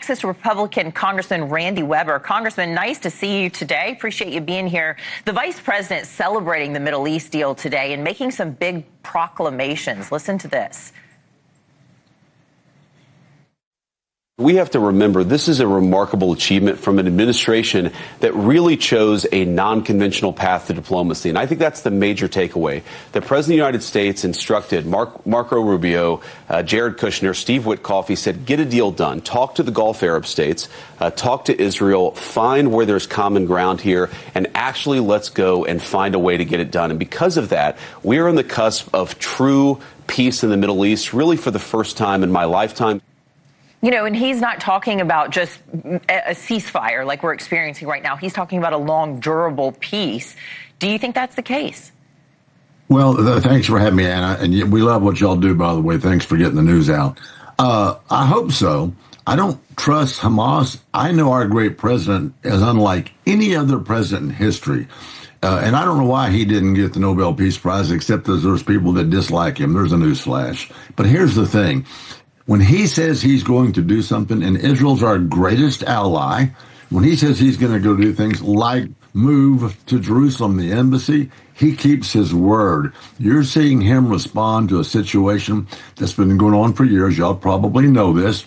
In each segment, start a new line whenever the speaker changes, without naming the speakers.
Texas Republican Congressman Randy Weber. Congressman, nice to see you today. Appreciate you being here. The Vice President celebrating the Middle East deal today and making some big proclamations. Listen to this.
We have to remember this is a remarkable achievement from an administration that really chose a non-conventional path to diplomacy. And I think that's the major takeaway. The President of the United States instructed Marco Rubio, Jared Kushner, Steve Witkoff. He said, get a deal done. Talk to the Gulf Arab states, talk to Israel, find where there's common ground here, and actually let's go and find a way to get it done. And because of that, we are on the cusp of true peace in the Middle East, really for the first time in my lifetime.
You know, and he's not talking about just a ceasefire like we're experiencing right now. He's talking about a long, durable peace. Do you think that's the case?
Well, thanks for having me, Anna. And we love what y'all do, by the way. Thanks for getting the news out. I hope so. I don't trust Hamas. I know our great president is unlike any other president in history. And I don't know why he didn't get the Nobel Peace Prize, except that there's people that dislike him. There's a news flash. But here's the thing. When he says he's going to do something, and Israel's our greatest ally, when he says he's going to go do things like move to Jerusalem, the embassy, he keeps his word. You're seeing him respond to a situation that's been going on for years. Y'all probably know this.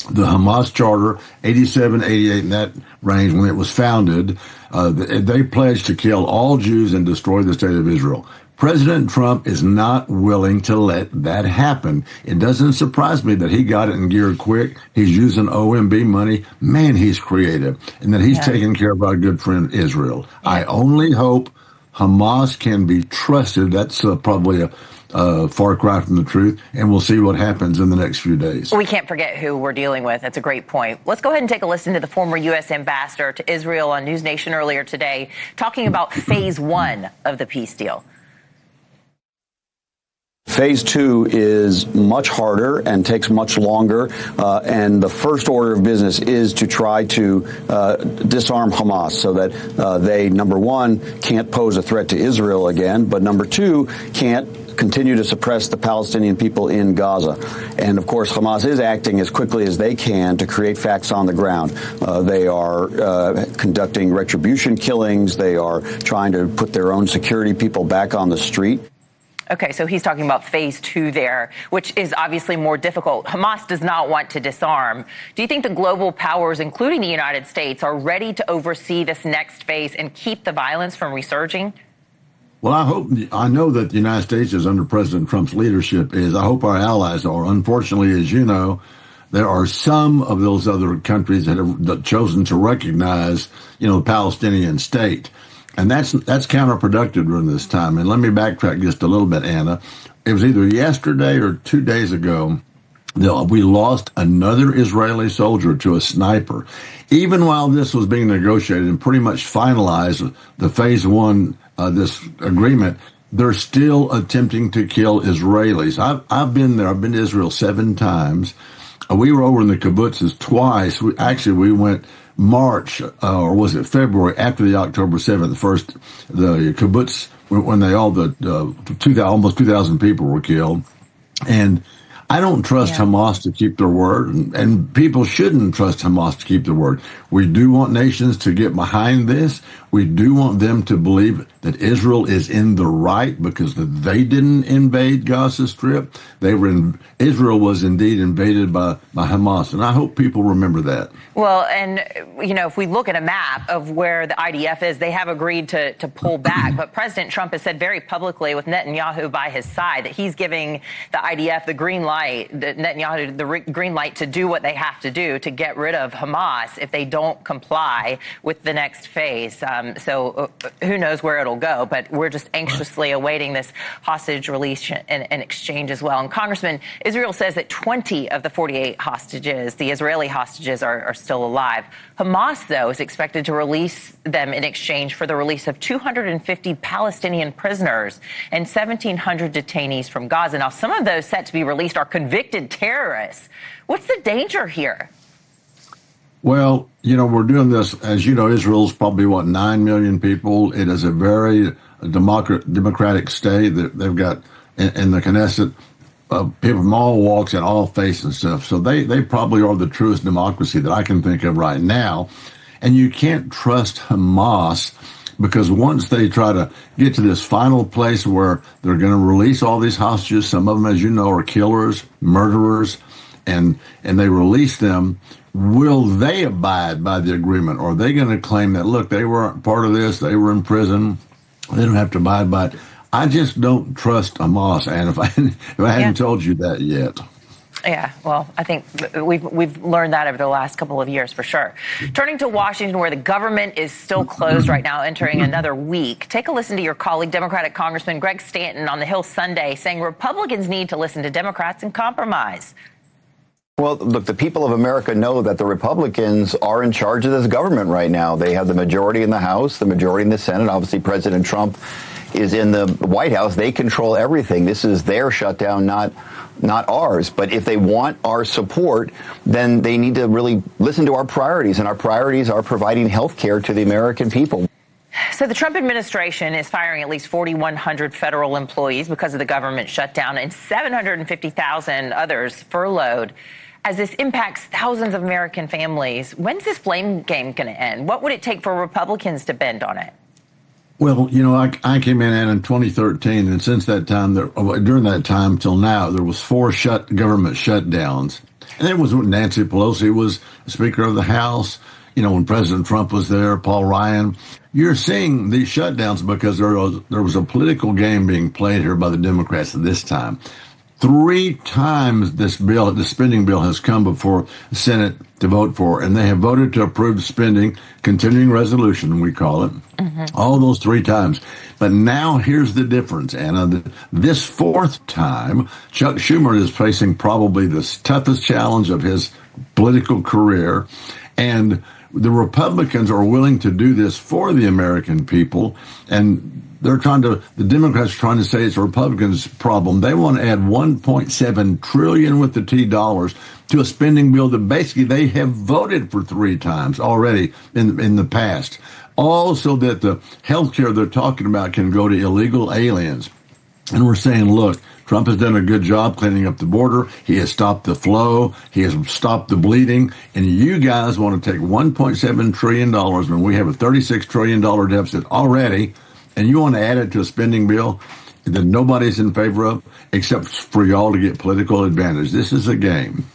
The Hamas Charter, 87, 88, in that range, when it was founded, they pledged to kill all Jews and destroy the state of Israel. President Trump is not willing to let that happen. It doesn't surprise me that he got it in gear quick. He's using OMB money. Man, he's creative. And that he's taking care of our good friend Israel. Yeah. I only hope Hamas can be trusted. That's probably a far cry from the truth. And we'll see what happens in the next few days.
We can't forget who we're dealing with. That's a great point. Let's go ahead and take a listen to the former U.S. ambassador to Israel on NewsNation earlier today, talking about phase one of the peace deal.
Phase two is much harder and takes much longer, and the first order of business is to try to disarm Hamas so that they, number one, can't pose a threat to Israel again, but number two, can't continue to suppress the Palestinian people in Gaza. And, of course, Hamas is acting as quickly as they can to create facts on the ground. They are conducting retribution killings. They are trying to put their own security people back on the street.
Okay, so he's talking about phase two there, which is obviously more difficult. Hamas does not want to disarm. Do you think the global powers, including the United States, are ready to oversee this next phase and keep the violence from resurging?
Well, I know that the United States is under President Trump's leadership. I hope our allies are. Unfortunately, as you know, there are some of those other countries that have chosen to recognize, the Palestinian state. And that's counterproductive during this time. And let me backtrack just a little bit, Anna. It was either yesterday or 2 days ago that we lost another Israeli soldier to a sniper. Even while this was being negotiated and pretty much finalized, the phase one, this agreement, they're still attempting to kill Israelis. I've been there. I've been to Israel 7 times. We were over in the kibbutzes twice. We went March, or was it February, after the October 7th, the kibbutz, when almost 2,000 people were killed. And I don't trust Hamas to keep their word, and people shouldn't trust Hamas to keep their word. We do want nations to get behind this. We do want them to believe that Israel is in the right because they didn't invade Gaza Strip. Israel was indeed invaded by Hamas, and I hope people remember that.
Well, and, if we look at a map of where the IDF is, they have agreed to pull back. But President Trump has said very publicly, with Netanyahu by his side, that he's giving the IDF the green light, Netanyahu the green light to do what they have to do to get rid of Hamas if they don't comply with the next phase. So who knows where it'll go, but we're just anxiously awaiting this hostage release and exchange as well. And Congressman, Israel says that 20 of the 48 hostages, the Israeli hostages, are still alive. Hamas, though, is expected to release them in exchange for the release of 250 Palestinian prisoners and 1,700 detainees from Gaza. Now, some of those set to be released are convicted terrorists. What's the danger here?
Well, we're doing this, as you know, Israel's probably, 9 million people. It is a very democratic state that they've got in the Knesset people from all walks and all faiths and stuff. So they probably are the truest democracy that I can think of right now. And you can't trust Hamas, because once they try to get to this final place where they're going to release all these hostages, some of them, as you know, are killers, murderers, and they release them, will they abide by the agreement? Or are they going to claim that, look, they weren't part of this, they were in prison, they don't have to abide by it? I just don't trust Hamas, and if I hadn't told you that yet.
Yeah, well, I think we've learned that over the last couple of years for sure. Turning to Washington, where the government is still closed right now, entering another week. Take a listen to your colleague, Democratic Congressman Greg Stanton, on the Hill Sunday, saying Republicans need to listen to Democrats and compromise.
Well, look, the people of America know that the Republicans are in charge of this government right now. They have the majority in the House, the majority in the Senate. Obviously, President Trump is in the White House. They control everything. This is their shutdown, not ours. But if they want our support, then they need to really listen to our priorities. And our priorities are providing health care to the American people.
So the Trump administration is firing at least 4,100 federal employees because of the government shutdown, and 750,000 others furloughed. As this impacts thousands of American families, when's this blame game going to end? What would it take for Republicans to bend on it?
Well, you know, I came in 2013, and since that time, during that time till now, there was 4 government shutdowns. And it was when Nancy Pelosi was Speaker of the House, you know, when President Trump was there, Paul Ryan. You're seeing these shutdowns because there was a political game being played here by the Democrats at this time. 3 times the spending bill has come before the Senate to vote for, and they have voted to approve spending, continuing resolution, we call it, all those 3 times. But now here's the difference, Anna. This 4th time, Chuck Schumer is facing probably the toughest challenge of his political career, and the Republicans are willing to do this for the American people, and the Democrats are trying to say it's the Republicans' problem. They want to add $1.7 trillion with the T dollars to a spending bill that basically they have voted for 3 times already in the past. All so that the health care they're talking about can go to illegal aliens. And we're saying, look, Trump has done a good job cleaning up the border. He has stopped the flow. He has stopped the bleeding. And you guys want to take $1.7 trillion when we have a $36 trillion deficit already, and you want to add it to a spending bill that nobody's in favor of except for y'all to get political advantage. This is a game.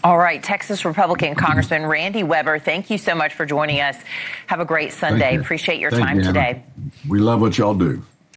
All right. Texas Republican Congressman Randy Weber, thank you so much for joining us. Have a great Sunday. Appreciate your time today.
We love what y'all do.